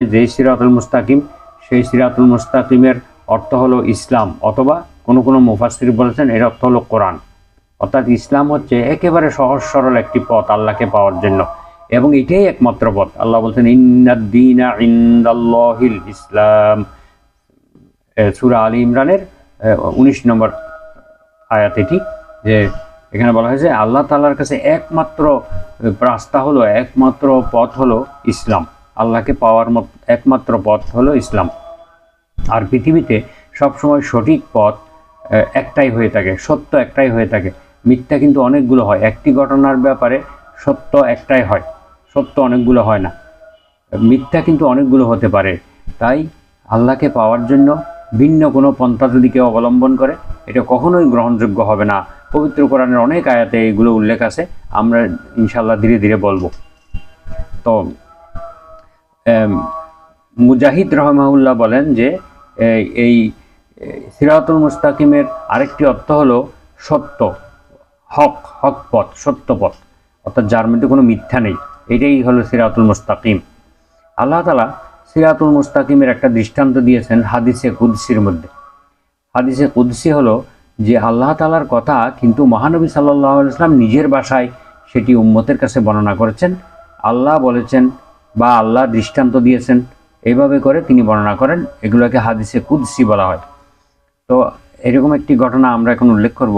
যে সিরাতুল মুস্তাকিম, সেই সিরাতুল মুস্তাকিমের অর্থ হলো ইসলাম, অথবা কোনো কোনো মুফাসসির বলেছেন এর অর্থ হলো কোরআন। অর্থাৎ ইসলাম হচ্ছে একেবারে সহজ সরল একটি পথ আল্লাহকে পাওয়ার জন্য, এবং এটাই একমাত্র পথ। আল্লাহ বলছেন ইন্নাদ-দীনা ইনদাল্লাহিল ইসলাম, সূরা আলী ইমরানের 19 নম্বর আয়াত এটি, যে এখানে বলা হয়েছে আল্লাহ তাআলার কাছে একমাত্র রাস্তা হলো, একমাত্র পথ হলো ইসলাম। আল্লাহকে পাওয়ার একমাত্র পথ হলো ইসলাম। আর পৃথিবীতে সবসময় সঠিক পথ একটাই হয়ে থাকে, সত্য একটাই হয়ে থাকে। মিথ্যা কিন্তু অনেকগুলো হয়। একটি ঘটনার ব্যাপারে সত্য একটাই হয়, সত্য অনেকগুলো হয় না। মিথ্যা কিন্তু অনেকগুলো হতে পারে। তাই আল্লাহকে পাওয়ার জন্য ভিন্ন কোনো পন্থা যদি কেউ অবলম্বন করে, এটা কখনোই গ্রহণযোগ্য হবে না। পবিত্র কোরআনের অনেক আয়াতে এগুলো উল্লেখ আছে, আমরা ইনশাআল্লাহ ধীরে ধীরে বলবো। তো মুজাহিদ রহমাহুল্লাহ বলেন যে এই সিরাতুল মুস্তাকিমের আরেকটি অর্থ হলো সত্য, হক পথ, সত্য পথ, অর্থাৎ যার মধ্যে কোনো মিথ্যা নেই। এটাই হলো সিরাতুল মুস্তাকিম। আল্লাহ তাআলা সিরাতুল মুস্তাকিমের একটা দৃষ্টান্ত দিয়েছেন হাদিসে কুদসির মধ্যে। হাদিসে কুদসি হলো যে আল্লাহ তাআলার কথা, কিন্তু মহানবী সাল্লাল্লাহু আলাইহি ওয়াসাল্লাম নিজের ভাষায় সেটি উম্মতের কাছে বর্ণনা করেছেন। আল্লাহ বলেছেন বা আল্লাহ দৃষ্টান্ত দিয়েছেন, এইভাবে করে তিনি বর্ণনা করেন। এগুলোকে হাদিসে কুদসি বলা হয়। তো এরকম একটি ঘটনা আমরা এখন উল্লেখ করব।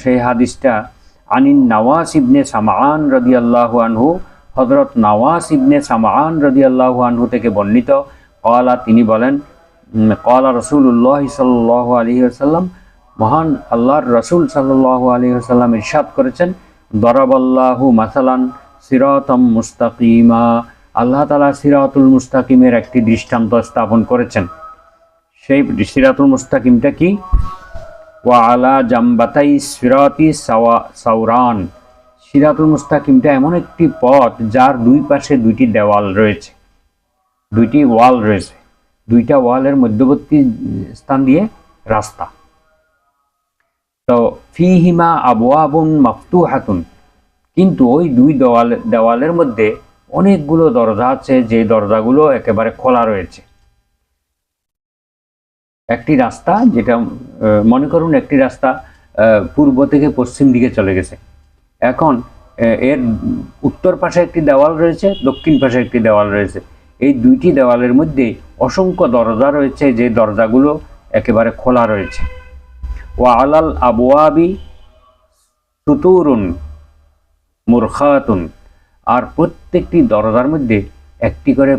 সেই হাদিসটা আনিন নাওয়াস ইবনে সামআন রাদিয়াল্লাহু আনহু, হযরত নাওয়াস ইবনে সামআন রাদিয়াল্লাহু আনহু থেকে বর্ণিত। ক্বালা, তিনি বলেন, ক্বালা রাসূলুল্লাহ সাল্লাল্লাহু আলাইহি ওয়াসাল্লাম, মহান আল্লাহর রাসূল সাল্লাল্লাহু আলাইহি ওয়াসাল্লাম ইরশাদ করেছেন, দরাবাল্লাহু মাসালান সিরাতাম মুস্তাকিমা, আল্লাহ তাআলা সিরাতুল মুস্তাকিমের একটি দৃষ্টান্ত স্থাপন করেছেন। সেই সিরাতুল মুস্তাকিমটা কি? ওয়া আলা জামবাতাই সিরাতি সাওরান, সিরাতুল মুস্তাকিমটা এমন একটি পথ যার দুই পাশে দুইটি দেওয়াল রয়েছে, দুইটি ওয়াল রয়েছে, দুইটা ওয়ালের মধ্যবর্তী স্থান দিয়ে রাস্তা। তো ফিহিমা আবওয়াবুন মাফতুহাতুন, কিন্তু ওই দুই দেওয়ালের মধ্যে অনেকগুলো দরজা আছে, যে দরজাগুলো একেবারে খোলা রয়েছে। একটি রাস্তা, যেটা মনে করুন একটি রাস্তা পূর্ব থেকে পশ্চিম দিকে চলে গেছে। এখন এর উত্তর পাশে একটি দেওয়াল রয়েছে, দক্ষিণ পাশে একটি দেওয়াল রয়েছে। এই দুইটি দেওয়ালের মধ্যে অসংখ্য দরজা রয়েছে, যে দরজাগুলো একেবারে খোলা রয়েছে। ওয়া আলাল আবওয়াবি সুতুরুন মুরখাতুন, আর প্রত্যেকটি দরজার মধ্যে একটি করে